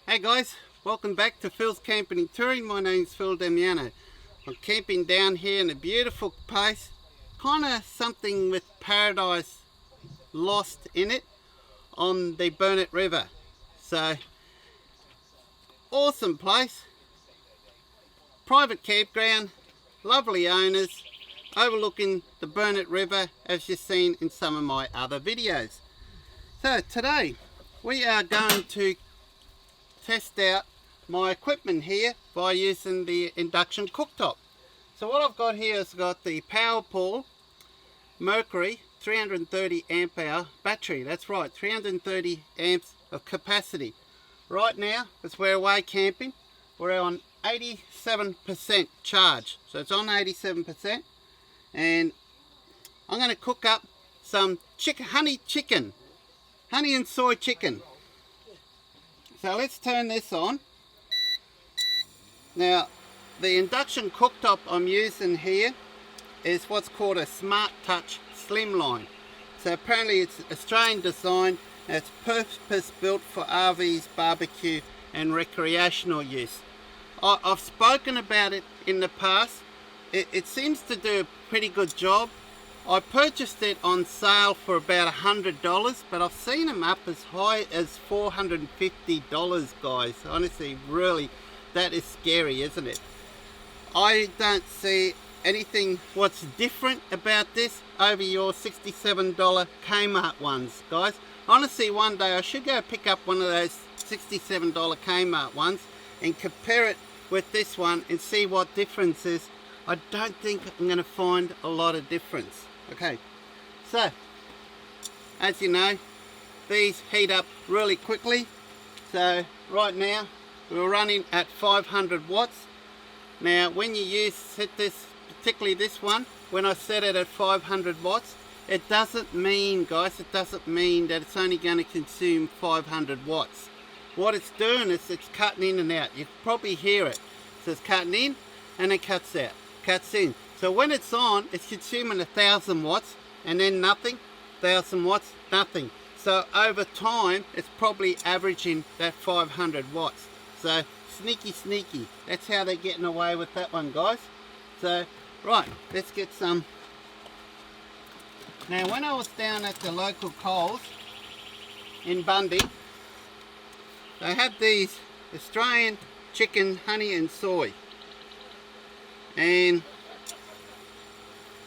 Hey guys, welcome back to Phil's Camping and Touring. My name's Phil Damiano. I'm camping down here in a beautiful place, kind of something with paradise lost in it, on the Burnett River. So, awesome place, private campground, lovely owners, overlooking the Burnett River as you've seen in some of my other videos. So today we are going to test out my equipment here by using the Induction Cooktop. So what I've got here is got the PowerPaul Mercury 330 amp hour battery. That's right, 330 amps of capacity. Right now, as we're away camping, we're on 87% charge. So it's on 87%, and I'm going to cook up some honey and soy chicken. So let's turn this on. Now, the Induction Cooktop I'm using here is what's called a Smart Touch Slimline. So apparently it's Australian design and it's purpose built for RVs, barbecue and recreational use. I've spoken about it in the past. It seems to do a pretty good job. I purchased it on sale for about $100, but I've seen them up as high as $450, guys. Honestly, really, that is scary, isn't it? I don't see anything what's different about this over your $67 Kmart ones, guys. Honestly, one day I should go pick up one of those $67 Kmart ones and compare it with this one and see what difference is. I don't think I'm going to find a lot of difference. Okay, so as you know, these heat up really quickly. So right now we're running at 500 watts. Now when you set this, particularly this one, when I set it at 500 watts, it doesn't mean, guys, it doesn't mean that it's only going to consume 500 watts. What it's doing is it's cutting in and out. You probably hear it. So it's cutting in and it cuts out, cuts in. So when it's on, it's consuming 1,000 watts and then nothing, 1,000 watts, nothing. So over time, it's probably averaging that 500 watts. So sneaky. That's how they're getting away with that one, guys. So, right, let's get some. Now, when I was down at the local Coles in Bundy, they had these Australian chicken, honey and soy. And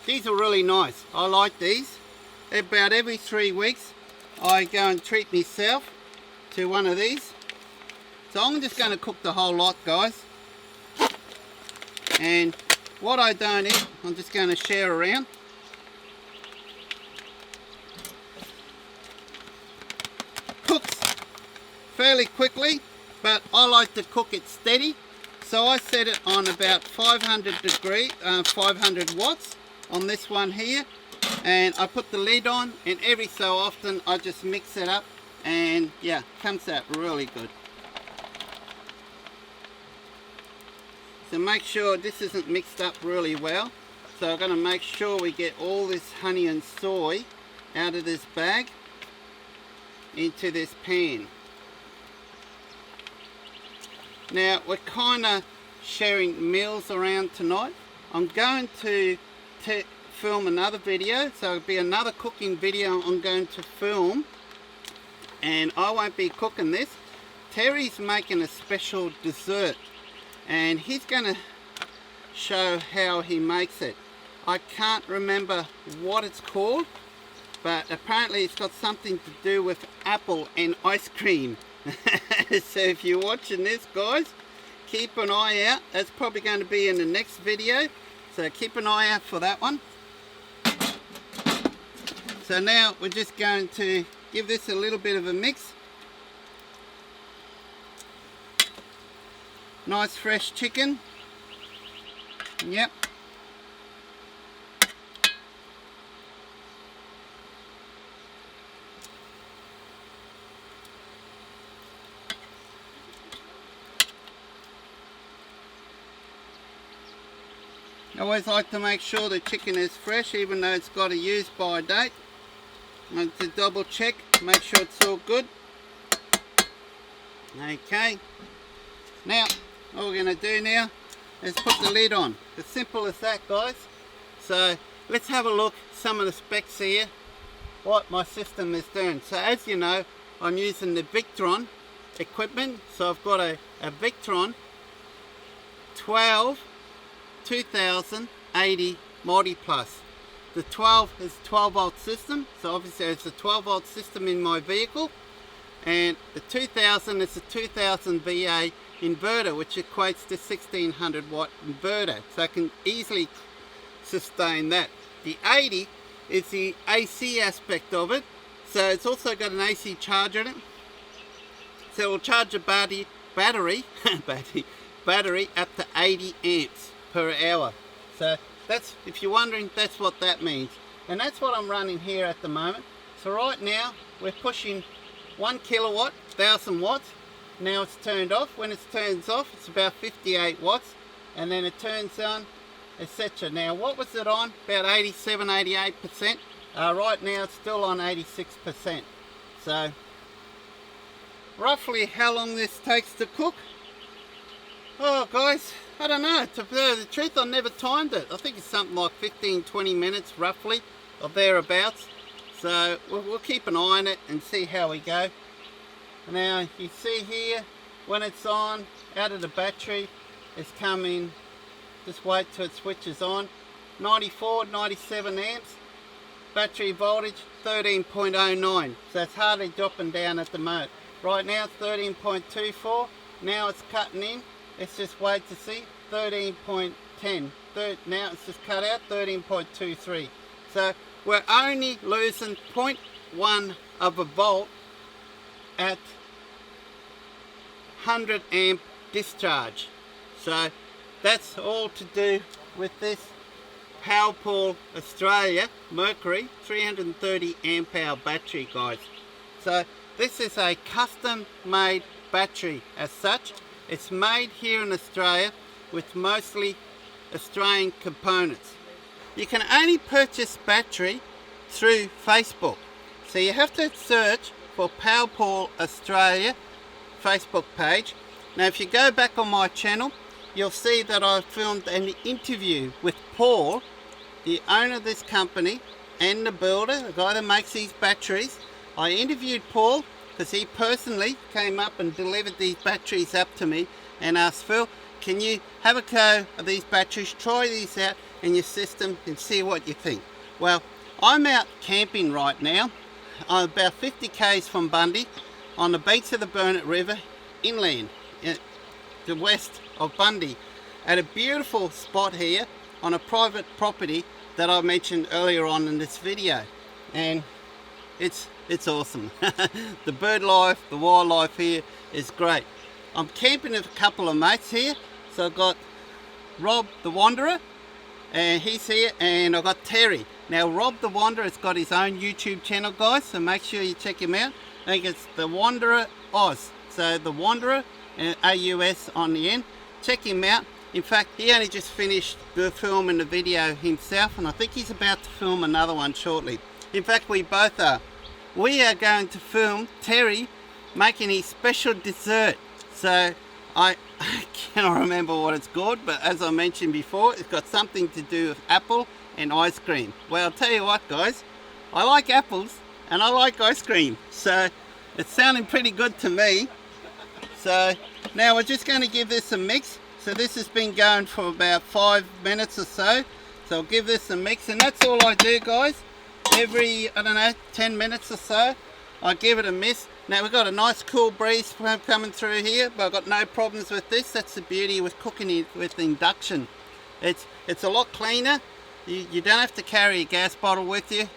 these are really nice. I like these. About every 3 weeks I go and treat myself to one of these. So I'm just going to cook the whole lot, guys. And what I don't eat, I'm just going to share around. Cooks fairly quickly, but I like to cook it steady. So I set it on about 500 watts. On this one here, and I put the lid on, and every so often I just mix it up, and yeah, comes out really good. So make sure this isn't mixed up really well. So I'm going to make sure we get all this honey and soy out of this bag into this pan. Now we're kind of sharing meals around tonight. I'm going to film another video, so it'll be another cooking video I'm going to film, and I won't be cooking this. Terry's making a special dessert and he's going to show how he makes it. I can't remember what it's called, but apparently it's got something to do with apple and ice cream. So if you're watching this, guys, keep an eye out. That's probably going to be in the next video. So keep an eye out for that one. So now we're just going to give this a little bit of a mix. Nice fresh chicken. Yep. I always like to make sure the chicken is fresh, even though it's got a use by date. I like to double check, make sure it's all good. Okay, now all we're going to do now is put the lid on. As simple as that, guys. So let's have a look some of the specs here, what my system is doing. So as you know, I'm using the Victron equipment. So I've got a Victron 12 2080 Multi Plus. The 12 is 12 volt system, so obviously it's a 12 volt system in my vehicle, and the 2000 is a 2000 VA inverter, which equates to 1600 watt inverter, so I can easily sustain that. The 80 is the AC aspect of it, so it's also got an AC charger in it, so it will charge a battery up to 80 amps per hour. So that's, if you're wondering, that's what that means, and that's what I'm running here at the moment. So right now we're pushing 1 kilowatt, 1000 watts. Now it's turned off. When it turns off, it's about 58 watts, and then it turns on, etc. Now what was it on? About 87-88%. Right now it's still on 86%. So roughly how long this takes to cook? Oh guys, I don't know. To tell the truth, I never timed it. I think it's something like 15-20 minutes roughly, or thereabouts. So we'll keep an eye on it and see how we go. Now you see here, when it's on, out of the battery, it's coming, just wait till it switches on, 94-97 amps, battery voltage 13.09, so it's hardly dropping down at the moment. Right now it's 13.24, now it's cutting in, let's just wait to see, 13.10, now it's just cut out, 13.23, so we're only losing 0.1 of a volt at 100 amp discharge. So that's all to do with this PowerPaul Australia Mercury 330 amp hour battery, guys. So this is a custom made battery as such. It's made here in Australia with mostly Australian components. You can only purchase battery through Facebook, so you have to search for PowerPaul Australia Facebook page. Now if you go back on my channel, you'll see that I filmed an interview with Paul, the owner of this company and the builder, the guy that makes these batteries. I interviewed Paul because he personally came up and delivered these batteries up to me and asked, Phil, can you have a go of these batteries, try these out in your system and see what you think. Well, I'm out camping right now. I'm about 50 k's from Bundy on the banks of the Burnett River inland, the west of Bundy, at a beautiful spot here on a private property that I mentioned earlier on in this video, and it's awesome. The bird life, the wildlife here is great. I'm camping with a couple of mates here, so I've got Rob the Wanderer, and he's here, and I've got Terry. Now Rob the Wanderer has got his own YouTube channel, guys, so make sure you check him out. I think it's the Wanderer Oz, so the Wanderer and AUS on the end. Check him out. In fact, he only just finished filming the video himself, and I think he's about to film another one shortly. In fact, we both are. We are going to film Terry making his special dessert. So I cannot remember what it's called, but as I mentioned before, it's got something to do with apple and ice cream. Well, I'll tell you what, guys, I like apples and I like ice cream, so it's sounding pretty good to me. So now we're just going to give this a mix. So this has been going for about 5 minutes or so, so I'll give this a mix, and that's all I do, guys. Every, I don't know, 10 minutes or so, I give it a miss. Now we've got a nice cool breeze coming through here, but I've got no problems with this. That's the beauty with cooking it with induction. It's a lot cleaner. You don't have to carry a gas bottle with you.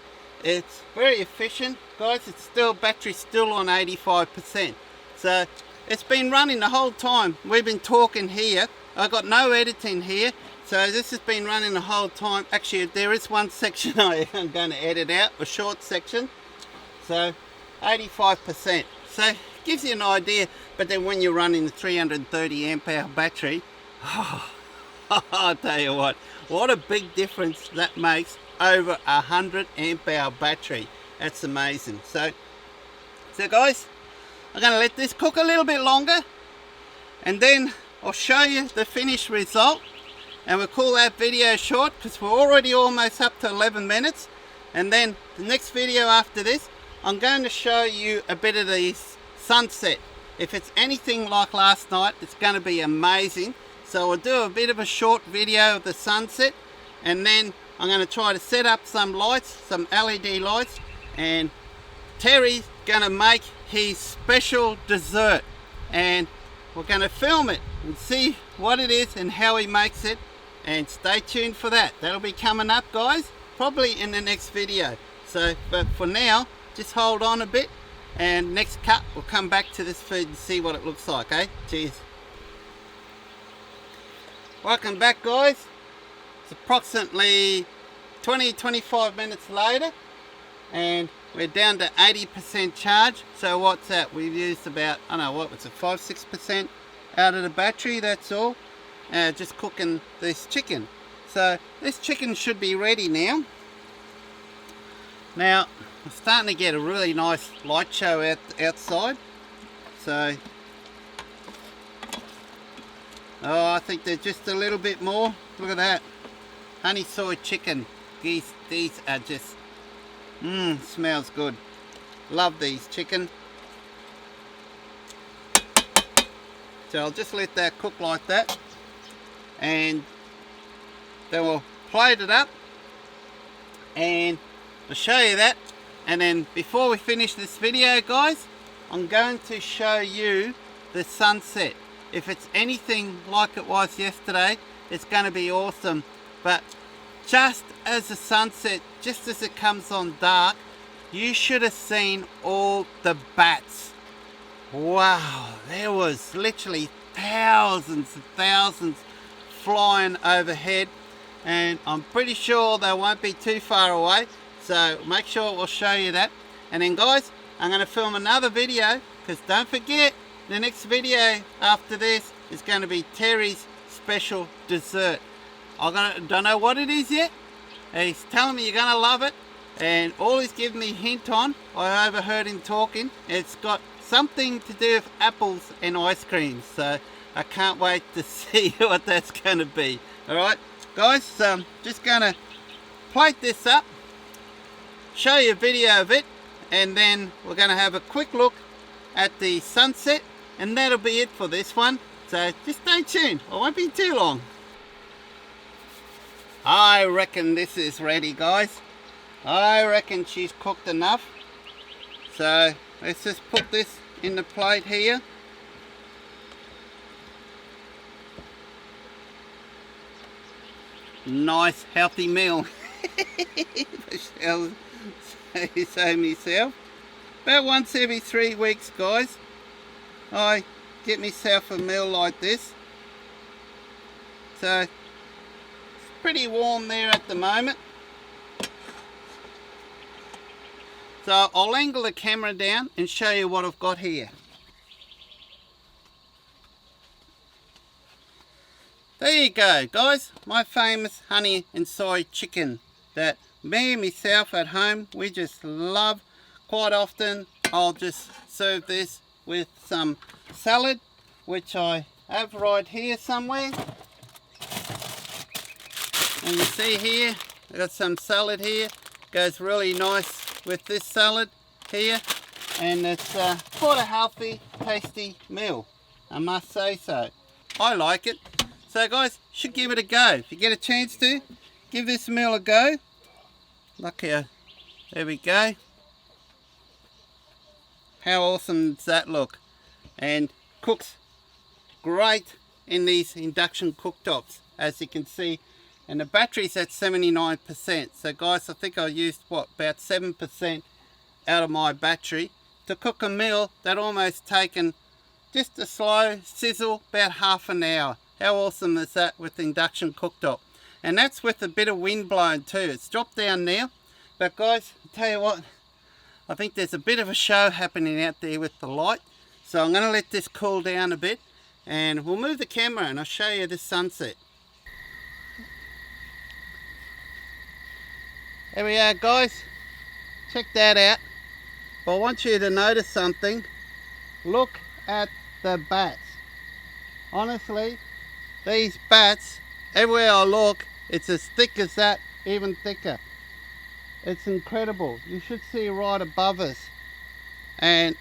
It's very efficient, guys. It's still, battery's still on 85%. So it's been running the whole time. We've been talking here. I've got no editing here. So this has been running the whole time. Actually, there is one section I am going to edit out, a short section. So 85%. So it gives you an idea. But then when you're running the 330 amp hour battery, I'll tell you what a big difference that makes over 100 amp hour battery. That's amazing. So guys, I'm going to let this cook a little bit longer, and then I'll show you the finished result, and we'll call that video short because we're already almost up to 11 minutes. And then the next video after this, I'm going to show you a bit of the sunset. If it's anything like last night, it's going to be amazing. So we'll do a bit of a short video of the sunset, and then I'm going to try to set up some lights, some LED lights, and Terry's going to make his special dessert, and we're going to film it and see what it is and how he makes it, and stay tuned for that. That'll be coming up, guys, probably in the next video. So, but for now, just hold on a bit, and next cut we'll come back to this food and see what it looks like. Okay, cheers. Welcome back, guys. It's approximately 20-25 minutes later, and we're down to 80% charge. So what's that? We've used about, I don't know, what was it, 5-6% out of the battery, that's all. Just cooking this chicken. So this chicken should be ready now. Now, I'm starting to get a really nice light show outside. So, oh, I think they're just a little bit more. Look at that. Honey soy chicken. These are just, smells good. Love these chicken. So I'll just let that cook like that, and then we'll plate it up, and I'll show you that. And then before we finish this video, guys, I'm going to show you the sunset. If it's anything like it was yesterday, it's going to be awesome. But just as the sunset, just as it comes on dark, you should have seen all the bats. Wow, there was literally thousands and thousands flying overhead, and I'm pretty sure they won't be too far away, so make sure we'll show you that. And then, guys, I'm going to film another video, because don't forget, the next video after this is going to be Terry's special dessert. I don't know what it is yet. He's telling me you're going to love it, and all he's giving me a hint on, I overheard him talking, it's got something to do with apples and ice cream. So I can't wait to see what that's going to be. Alright guys, so I'm just going to plate this up, show you a video of it, and then we're going to have a quick look at the sunset, and that'll be it for this one. So just stay tuned, it won't be too long. I reckon this is ready, guys. I reckon she's cooked enough. So let's just put this in the plate here. Nice healthy meal. I'll say so myself. About once every 3 weeks, guys, I get myself a meal like this. So it's pretty warm there at the moment. So I'll angle the camera down and show you what I've got here. There you go, guys, my famous honey and soy chicken that me and myself at home, we just love. Quite often I'll just serve this with some salad, which I have right here somewhere. And you see here, I've got some salad here, goes really nice with this salad here, and it's quite a healthy, tasty meal, I must say so. I like it. So guys, should give it a go. If you get a chance to, give this meal a go. Look here, there we go. How awesome does that look? And cooks great in these induction cooktops, as you can see. And the battery's at 79%. So guys, I think I used, what, about 7% out of my battery to cook a meal that almost taken just a slow sizzle, about half an hour. How awesome is that with the induction cooktop? And that's with a bit of wind blowing too. It's dropped down now. But guys, I'll tell you what, I think there's a bit of a show happening out there with the light. So I'm going to let this cool down a bit, and we'll move the camera and I'll show you the sunset. There we are, guys. Check that out. But I want you to notice something. look at the bats. Honestly, these bats, everywhere I look, it's as thick as that, even thicker. It's incredible. You should see right above us. And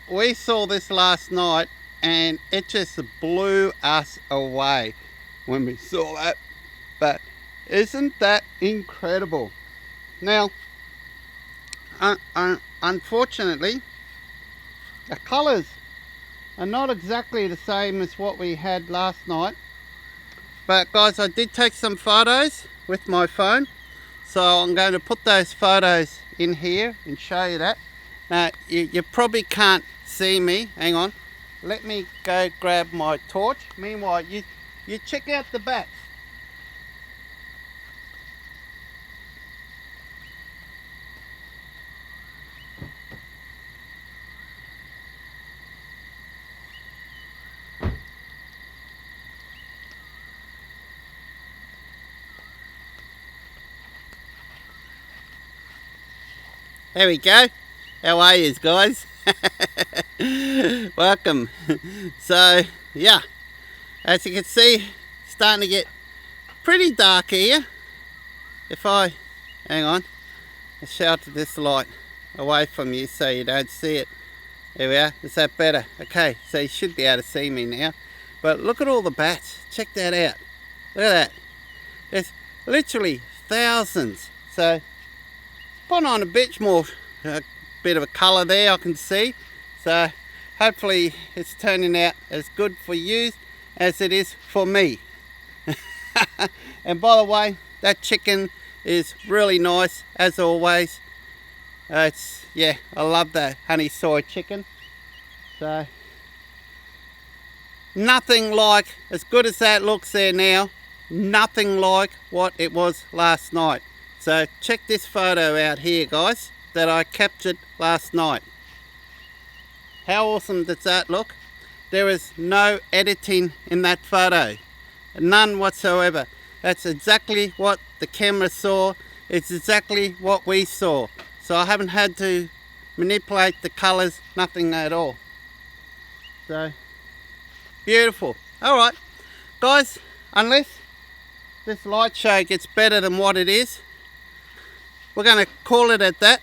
we saw this last night and it just blew us away when we saw that. But isn't that incredible? Now, unfortunately, the colours are not exactly the same as what we had last night. But guys, I did take some photos with my phone. So I'm going to put those photos in here and show you that. Now, you probably can't see me. Hang on. Let me go grab my torch. Meanwhile, you check out the bats. There we go. How are you guys? Welcome. So yeah, as you can see, starting to get pretty dark here. If I hang on, I'll shelter this light away from you so you don't see it. There we are. Is that better? Okay, so you should be able to see me now. But look at all the bats. Check that out. Look at that. There's literally thousands. So put on a bit more, a bit of a colour there I can see. So hopefully it's turning out as good for you as it is for me. And by the way, that chicken is really nice as always. Yeah, I love that honey soy chicken. So nothing like, as good as that looks there now, nothing like what it was last night. So check this photo out here guys, that I captured last night. How awesome does that look? There is no editing in that photo, none whatsoever. That's exactly what the camera saw. It's exactly what we saw. So I haven't had to manipulate the colors, nothing at all. So beautiful. All right guys, unless this light show gets better than what it is, we're going to call it at that,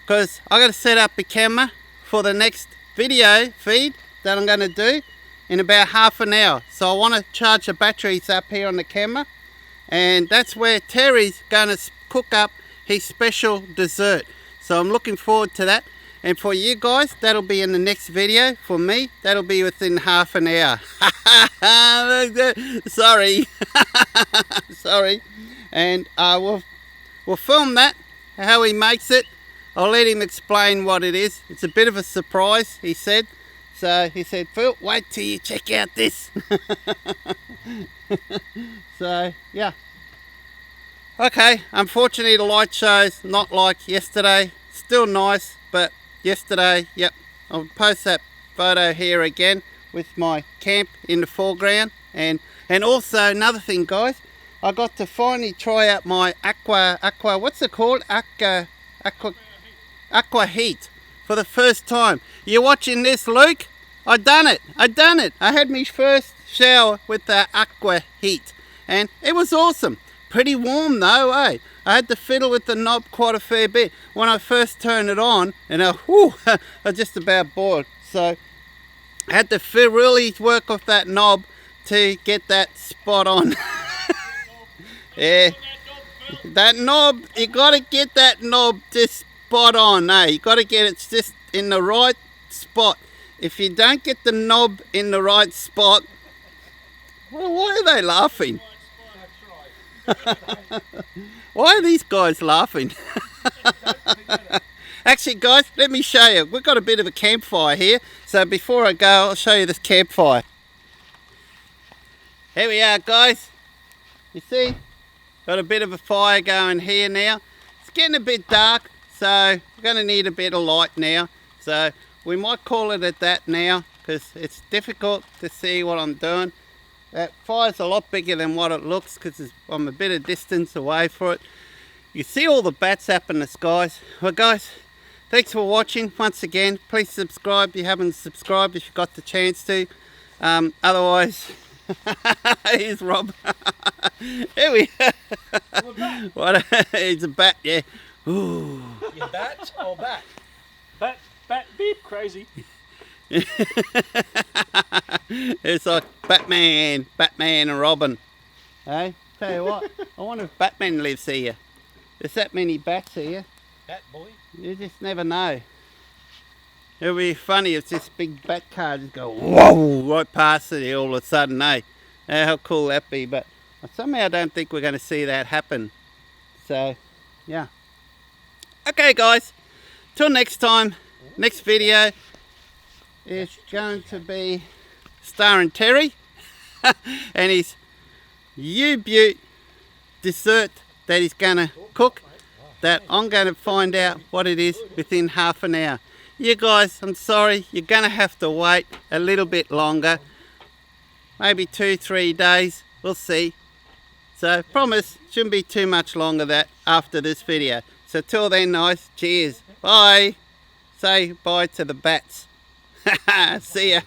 because I got to set up the camera for the next video feed that I'm going to do in about half an hour. So I want to charge the batteries up here on the camera, and that's where Terry's going to cook up his special dessert. So I'm looking forward to that. And for you guys, that'll be in the next video. For me, that'll be within half an hour. Sorry. Sorry. And we'll film that, how he makes it. I'll let him explain what it is. It's a bit of a surprise, he said. So he said, Phil, wait till you check out this. So, yeah. Okay, unfortunately the light show's not like yesterday. Still nice, but yesterday, yep. I'll post that photo here again with my camp in the foreground. And also another thing guys, I got to finally try out my aqua, what's it called? Aqua heat for the first time. You watching this, Luke? I done it. I had my first shower with the aqua heat and it was awesome. Pretty warm though, eh? I had to fiddle with the knob quite a fair bit when I first turned it on, and I was just about bored. So I had to really work off that knob to get that spot on. Yeah, that knob, you got to get that knob just spot on, eh? You got to get it just in the right spot. If you don't get the knob in the right spot, well, why are they laughing? Why are these guys laughing? Actually guys, let me show you. We've got a bit of a campfire here. So before I go, I'll show you this campfire. Here we are guys. You see? Got a bit of a fire going here now. It's getting a bit dark, so we're going to need a bit of light now. So we might call it at that now, because it's difficult to see what I'm doing. That fire's a lot bigger than what it looks, because I'm a bit of distance away from it. You see all the bats up in the skies. Well guys, thanks for watching once again. Please subscribe if you haven't subscribed, if you got the chance to. Otherwise, here's Rob. Here we are. What? It's a bat, yeah. Ooh. You bat or bat? Bat, beep, crazy. It's like Batman and Robin. Hey, tell you what, I wonder if Batman lives here. There's that many bats here. Bat boy? You just never know. It would be funny if this big bat car just go whoa right past it all of a sudden, eh? How cool that be? But somehow I don't think we're going to see that happen. So, yeah. Okay, guys. Till next time. Next video is going to be starring Terry and his U-Butte dessert that he's going to cook, that I'm going to find out what it is within half an hour. You guys, I'm sorry, you're going to have to wait a little bit longer, maybe 2-3 days, we'll see. So promise, shouldn't be too much longer that after this video. So till then, guys, cheers, bye. Say bye to the bats. See ya.